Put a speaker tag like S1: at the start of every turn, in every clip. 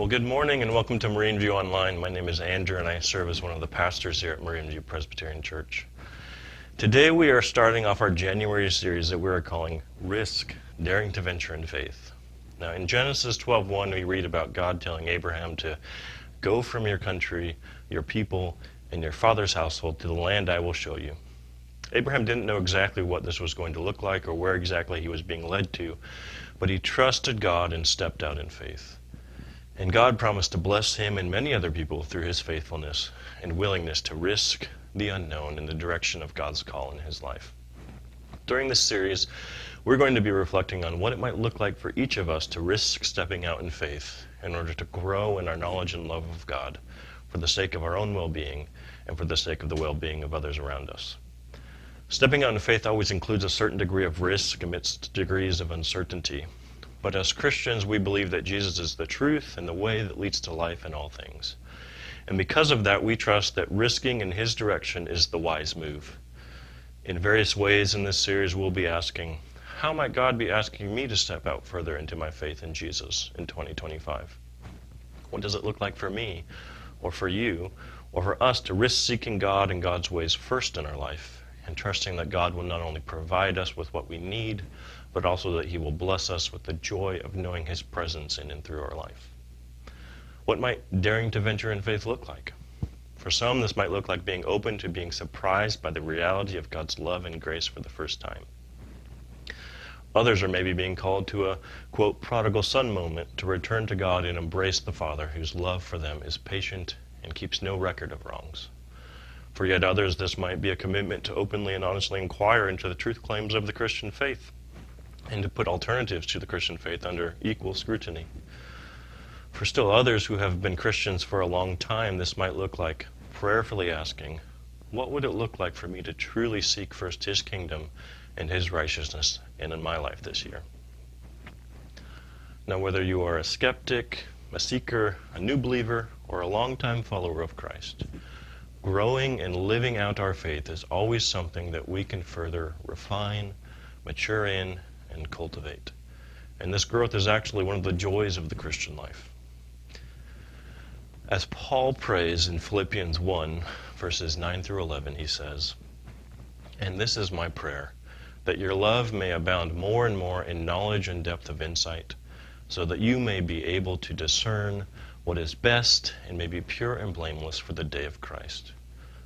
S1: Well, good morning and welcome to Marine View Online. My name is Andrew and I serve as one of the pastors here at Marine View Presbyterian Church. Today we are starting off our January series that we are calling Risk, Daring to Venture in Faith. Now in Genesis 12:1 we read about God telling Abraham to go from your country, your people, and your father's household to the land I will show you. Abraham didn't know exactly what this was going to look like or where exactly he was being led to, but he trusted God and stepped out in faith. And God promised to bless him and many other people through his faithfulness and willingness to risk the unknown in the direction of God's call in his life. During this series, we're going to be reflecting on what it might look like for each of us to risk stepping out in faith in order to grow in our knowledge and love of God for the sake of our own well-being and for the sake of the well-being of others around us. Stepping out in faith always includes a certain degree of risk amidst degrees of uncertainty. But as Christians, we believe that Jesus is the truth and the way that leads to life in all things. And because of that, we trust that risking in his direction is the wise move. In various ways in this series, we'll be asking, how might God be asking me to step out further into my faith in Jesus in 2025? What does it look like for me, or for you, or for us to risk seeking God and God's ways first in our life, and trusting that God will not only provide us with what we need, but also that he will bless us with the joy of knowing his presence in and through our life. What might daring to venture in faith look like? For some, this might look like being open to being surprised by the reality of God's love and grace for the first time. Others are maybe being called to a, quote, prodigal son moment to return to God and embrace the Father whose love for them is patient and keeps no record of wrongs. For yet others, this might be a commitment to openly and honestly inquire into the truth claims of the Christian faith, and to put alternatives to the Christian faith under equal scrutiny. For still others who have been Christians for a long time, this might look like prayerfully asking, what would it look like for me to truly seek first his kingdom and his righteousness in my life this year? Now, whether you are a skeptic, a seeker, a new believer, or a longtime follower of Christ, growing and living out our faith is always something that we can further refine, mature in, and cultivate. And this growth is actually one of the joys of the Christian life. As Paul prays in Philippians 1, verses 9 through 11, he says, "And this is my prayer, that your love may abound more and more in knowledge and depth of insight, so that you may be able to discern what is best and may be pure and blameless for the day of Christ,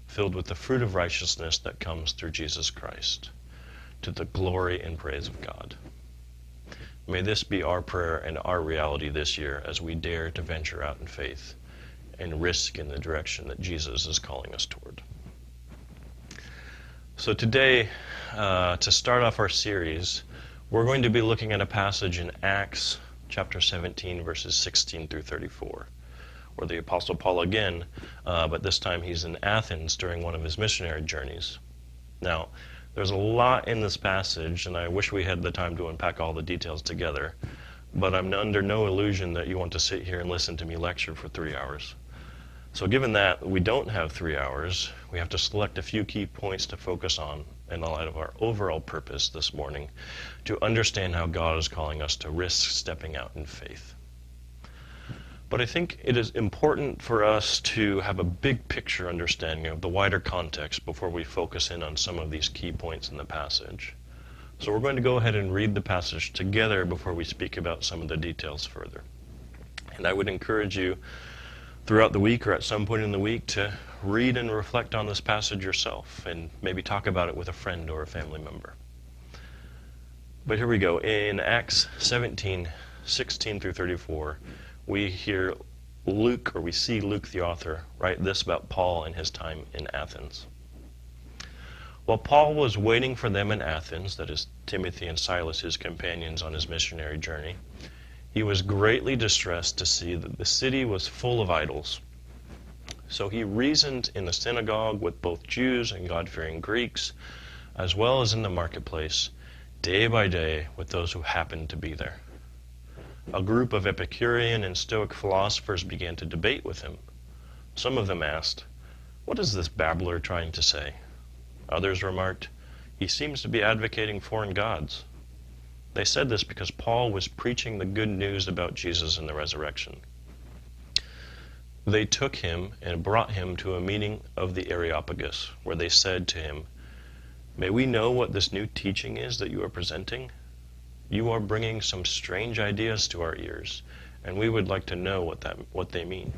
S1: filled with the fruit of righteousness that comes through Jesus Christ, to the glory and praise of God." May this be our prayer and our reality this year as we dare to venture out in faith and risk in the direction that Jesus is calling us toward. So today, to start off our series, we're going to be looking at a passage in Acts chapter 17, verses 16 through 34, where the Apostle Paul again, but this time he's in Athens during one of his missionary journeys. Now, there's a lot in this passage, and I wish we had the time to unpack all the details together, but I'm under no illusion that you want to sit here and listen to me lecture for 3 hours. So given that we don't have 3 hours, we have to select a few key points to focus on in light of our overall purpose this morning to understand how God is calling us to risk stepping out in faith. But I think it is important for us to have a big picture understanding of the wider context before we focus in on some of these key points in the passage. So we're going to go ahead and read the passage together before we speak about some of the details further. And I would encourage you throughout the week or at some point in the week to read and reflect on this passage yourself and maybe talk about it with a friend or a family member. But here we go. In Acts 17, 16 through 34, we hear Luke, or we see Luke the author, write this about Paul and his time in Athens. While Paul was waiting for them in Athens, that is Timothy and Silas, his companions on his missionary journey, he was greatly distressed to see that the city was full of idols. So he reasoned in the synagogue with both Jews and God-fearing Greeks, as well as in the marketplace, day by day with those who happened to be there. A group of Epicurean and Stoic philosophers began to debate with him. Some of them asked, "What is this babbler trying to say?" Others remarked, "He seems to be advocating foreign gods." They said this because Paul was preaching the good news about Jesus and the resurrection. They took him and brought him to a meeting of the Areopagus, where they said to him, "May we know what this new teaching is that you are presenting? You are bringing some strange ideas to our ears, and we would like to know what they mean."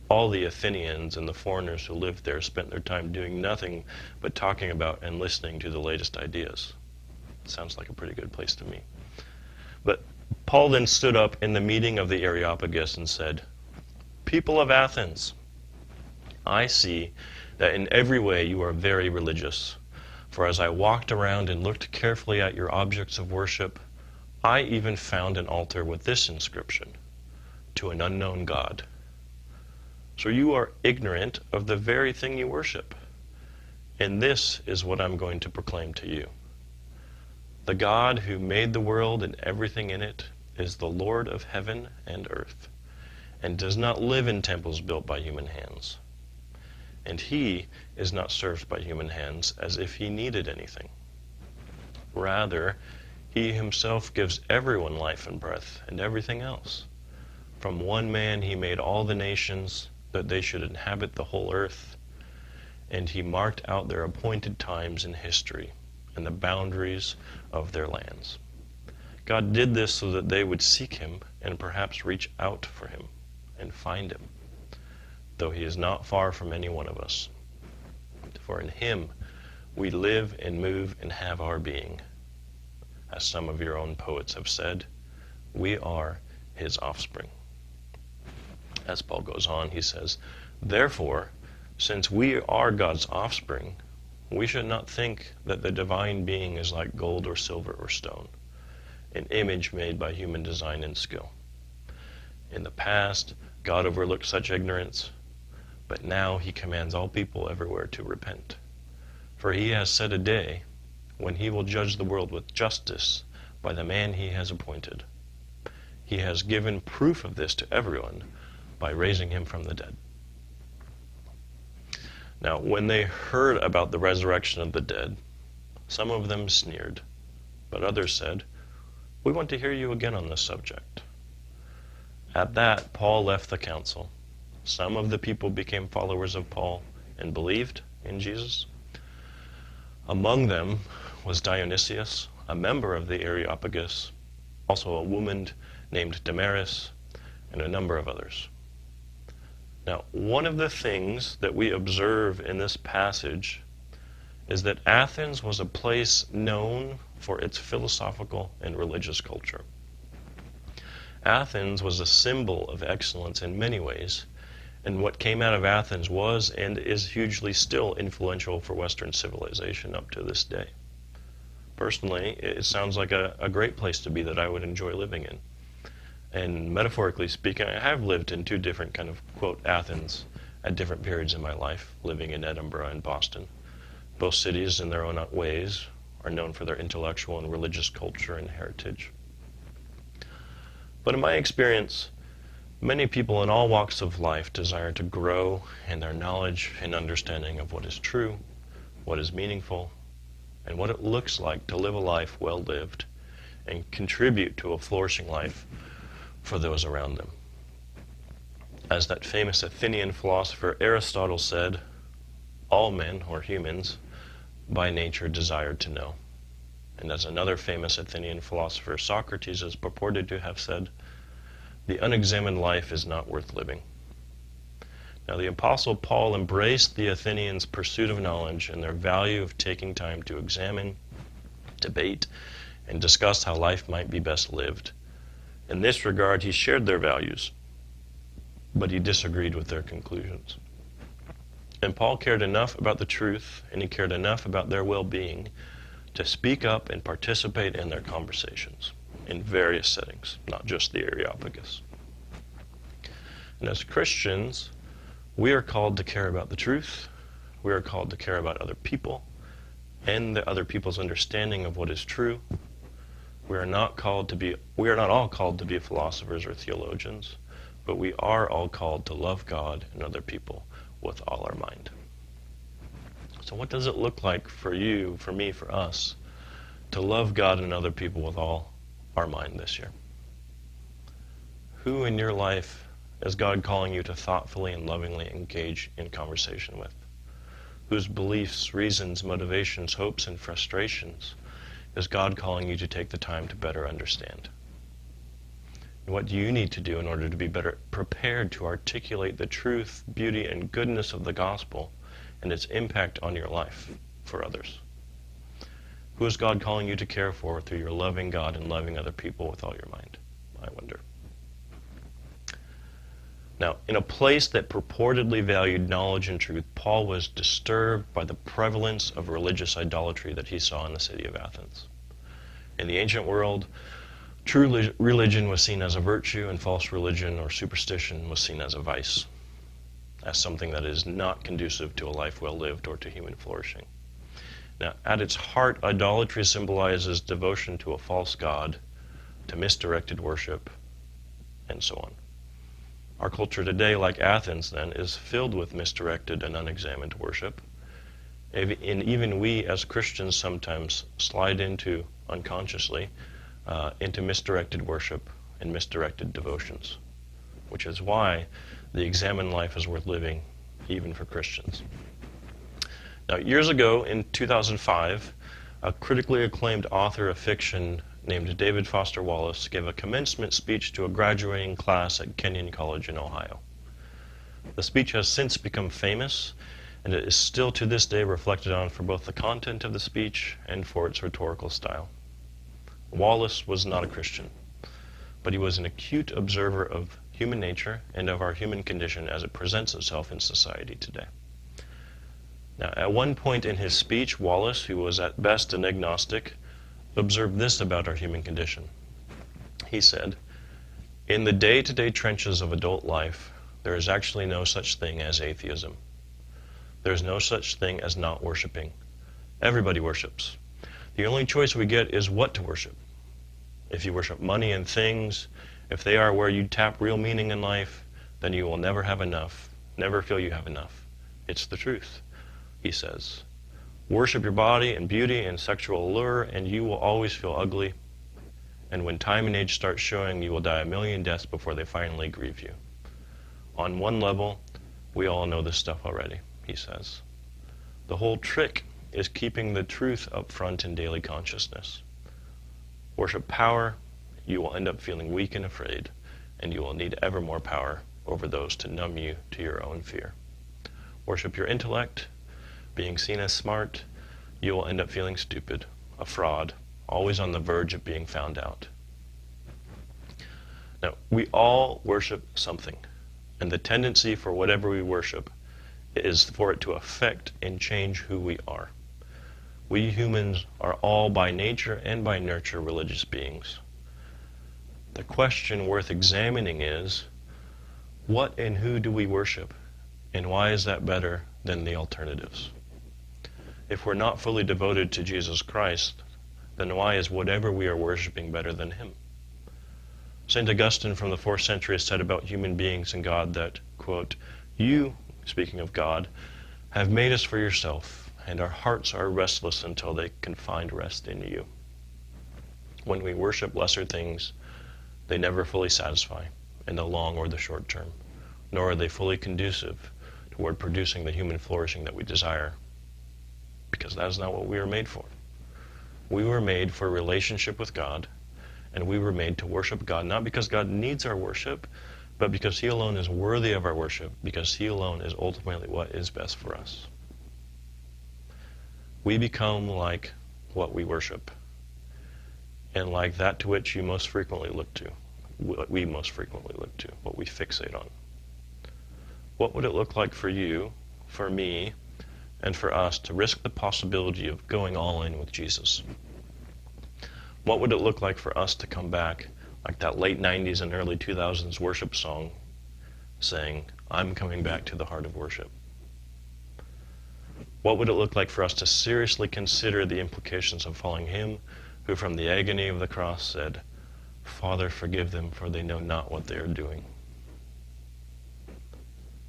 S1: All the Athenians and the foreigners who lived there spent their time doing nothing but talking about and listening to the latest ideas. Sounds like a pretty good place to me. But Paul then stood up in the meeting of the Areopagus and said, "People of Athens, I see that in every way you are very religious. For as I walked around and looked carefully at your objects of worship, I even found an altar with this inscription, 'To an unknown God.' So you are ignorant of the very thing you worship. And this is what I'm going to proclaim to you. The God who made the world and everything in it is the Lord of heaven and earth, and does not live in temples built by human hands. And he is not served by human hands as if he needed anything. Rather, he himself gives everyone life and breath and everything else. From one man he made all the nations, that they should inhabit the whole earth, and he marked out their appointed times in history and the boundaries of their lands. God did this so that they would seek him and perhaps reach out for him and find him, though he is not far from any one of us. For in him we live and move and have our being. As some of your own poets have said, we are his offspring." As Paul goes on, he says, "Therefore, since we are God's offspring, we should not think that the divine being is like gold or silver or stone, an image made by human design and skill. In the past, God overlooked such ignorance, but now he commands all people everywhere to repent. For he has set a day when he will judge the world with justice by the man he has appointed. He has given proof of this to everyone by raising him from the dead." Now, when they heard about the resurrection of the dead, some of them sneered, but others said, "We want to hear you again on this subject." At that, Paul left the council. Some of the people became followers of Paul and believed in Jesus. Among them was Dionysius, a member of the Areopagus, also a woman named Damaris, and a number of others. Now, one of the things that we observe in this passage is that Athens was a place known for its philosophical and religious culture. Athens was a symbol of excellence in many ways, and what came out of Athens was and is hugely still influential for Western civilization up to this day. Personally, it sounds like a great place to be that I would enjoy living in. And metaphorically speaking, I have lived in two different kind of, quote, Athens at different periods in my life, living in Edinburgh and Boston. Both cities, in their own ways, are known for their intellectual and religious culture and heritage. But in my experience, many people in all walks of life desire to grow in their knowledge and understanding of what is true, what is meaningful, and what it looks like to live a life well lived and contribute to a flourishing life for those around them. As that famous Athenian philosopher Aristotle said, all men, or humans, by nature desired to know. And as another famous Athenian philosopher Socrates is purported to have said, the unexamined life is not worth living. Now, the Apostle Paul embraced the Athenians' pursuit of knowledge and their value of taking time to examine, debate, and discuss how life might be best lived. In this regard, he shared their values, but he disagreed with their conclusions. And Paul cared enough about the truth, and he cared enough about their well-being to speak up and participate in their conversations in various settings, not just the Areopagus. And as Christians, we are called to care about the truth. We are called to care about other people and the other people's understanding of what is true. We are not all called to be philosophers or theologians, but we are all called to love God and other people with all our mind. So what does it look like for you, for me, for us, to love God and other people with all our mind this year? Who in your life is God calling you to thoughtfully and lovingly engage in conversation with? Whose beliefs, reasons, motivations, hopes, and frustrations is God calling you to take the time to better understand? And what do you need to do in order to be better prepared to articulate the truth, beauty, and goodness of the gospel and its impact on your life for others? Who is God calling you to care for through your loving God and loving other people with all your mind? I wonder. Now, in a place that purportedly valued knowledge and truth, Paul was disturbed by the prevalence of religious idolatry that he saw in the city of Athens. In the ancient world, true religion was seen as a virtue, and false religion or superstition was seen as a vice, as something that is not conducive to a life well lived or to human flourishing. Now, at its heart, idolatry symbolizes devotion to a false god, to misdirected worship, and so on. Our culture today, like Athens then, is filled with misdirected and unexamined worship. And even we as Christians sometimes slide into, unconsciously, into misdirected worship and misdirected devotions, which is why the examined life is worth living, even for Christians. Now, years ago, in 2005, a critically acclaimed author of fiction named David Foster Wallace gave a commencement speech to a graduating class at Kenyon College in Ohio. The speech has since become famous, and it is still to this day reflected on for both the content of the speech and for its rhetorical style. Wallace was not a Christian, but he was an acute observer of human nature and of our human condition as it presents itself in society today. Now, at one point in his speech, Wallace, who was at best an agnostic, observed this about our human condition. He said, "In the day-to-day trenches of adult life, there is actually no such thing as atheism. There is no such thing as not worshiping. Everybody worships. The only choice we get is what to worship. If you worship money and things, if they are where you tap real meaning in life, then you will never have enough, never feel you have enough. It's the truth," he says. "Worship your body and beauty and sexual allure, and you will always feel ugly. And when time and age start showing, you will die a million deaths before they finally grieve you. On one level, we all know this stuff already," he says. "The whole trick is keeping the truth up front in daily consciousness. Worship power, you will end up feeling weak and afraid, and you will need ever more power over those to numb you to your own fear. Worship your intellect, being seen as smart, you will end up feeling stupid, a fraud, always on the verge of being found out." Now, we all worship something, and the tendency for whatever we worship is for it to affect and change who we are. We humans are all by nature and by nurture religious beings. The question worth examining is, what and who do we worship, and why is that better than the alternatives? If we're not fully devoted to Jesus Christ, then why is whatever we are worshiping better than him? St. Augustine from the 4th century has said about human beings and God that, quote, "You," speaking of God, "have made us for yourself, and our hearts are restless until they can find rest in you." When we worship lesser things, they never fully satisfy in the long or the short term, nor are they fully conducive toward producing the human flourishing that we desire, because that is not what we were made for. We were made for a relationship with God, and we were made to worship God, not because God needs our worship, but because he alone is worthy of our worship, because he alone is ultimately what is best for us. We become like what we worship, and like that to which you most frequently look to, what we most frequently look to, what we fixate on. What would it look like for you, for me, and for us to risk the possibility of going all in with Jesus? What would it look like for us to come back like that late 90s and early 2000s worship song saying, "I'm coming back to the heart of worship"? What would it look like for us to seriously consider the implications of following him who from the agony of the cross said, "Father, forgive them, for they know not what they are doing"?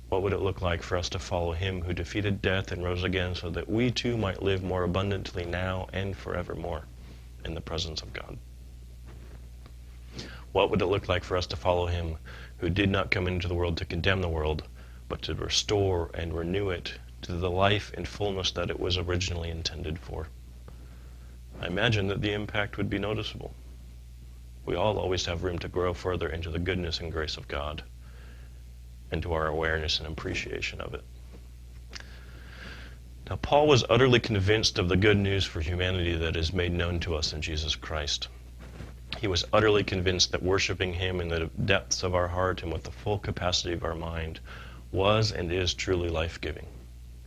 S1: What would it look like for us to follow him who defeated death and rose again so that we too might live more abundantly now and forevermore in the presence of God? What would it look like for us to follow him who did not come into the world to condemn the world, but to restore and renew it to the life and fullness that it was originally intended for? I imagine that the impact would be noticeable. We all always have room to grow further into the goodness and grace of God, and to our awareness and appreciation of it. Now, Paul was utterly convinced of the good news for humanity that is made known to us in Jesus Christ. He was utterly convinced that worshiping him in the depths of our heart and with the full capacity of our mind was and is truly life-giving,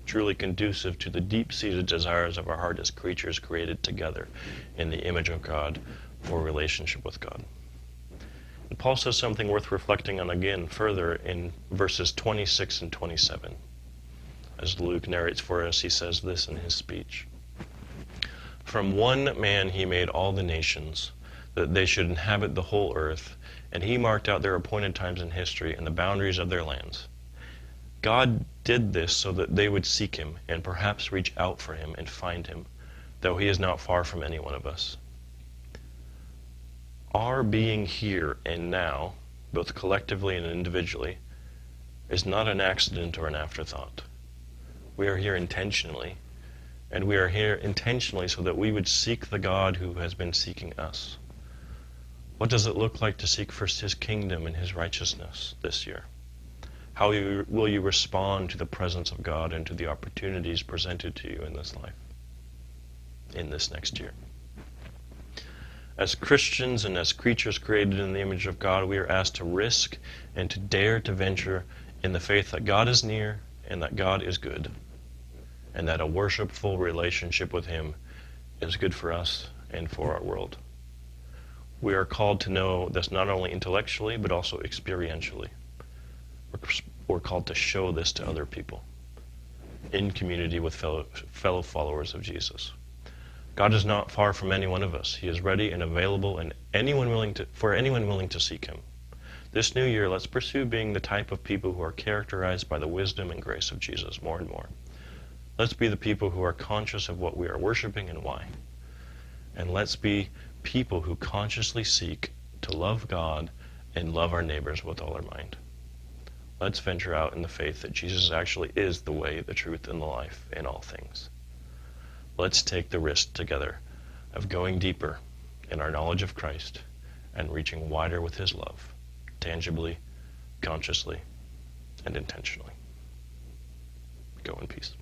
S1: truly conducive to the deep-seated desires of our heart as creatures created together in the image of God for relationship with God. And Paul says something worth reflecting on again further in verses 26 and 27. As Luke narrates for us, he says this in his speech. From one man he made all the nations, that they should inhabit the whole earth, and he marked out their appointed times in history and the boundaries of their lands. God did this so that they would seek him and perhaps reach out for him and find him, though he is not far from any one of us. Our being here and now, both collectively and individually, is not an accident or an afterthought. We are here intentionally, and we are here intentionally so that we would seek the God who has been seeking us. What does it look like to seek first his kingdom and his righteousness this year? How will you respond to the presence of God and to the opportunities presented to you in this life, in this next year? As Christians and as creatures created in the image of God, we are asked to risk and to dare to venture in the faith that God is near and that God is good, and that a worshipful relationship with him is good for us and for our world. We are called to know this not only intellectually, but also experientially. We're called to show this to other people in community with fellow followers of Jesus. God is not far from any one of us. He is ready and available and for anyone willing to seek him. This new year, let's pursue being the type of people who are characterized by the wisdom and grace of Jesus more and more. Let's be the people who are conscious of what we are worshiping and why. And let's be people who consciously seek to love God and love our neighbors with all our mind. Let's venture out in the faith that Jesus actually is the way, the truth, and the life in all things. Let's take the risk together of going deeper in our knowledge of Christ and reaching wider with his love, tangibly, consciously, and intentionally. Go in peace.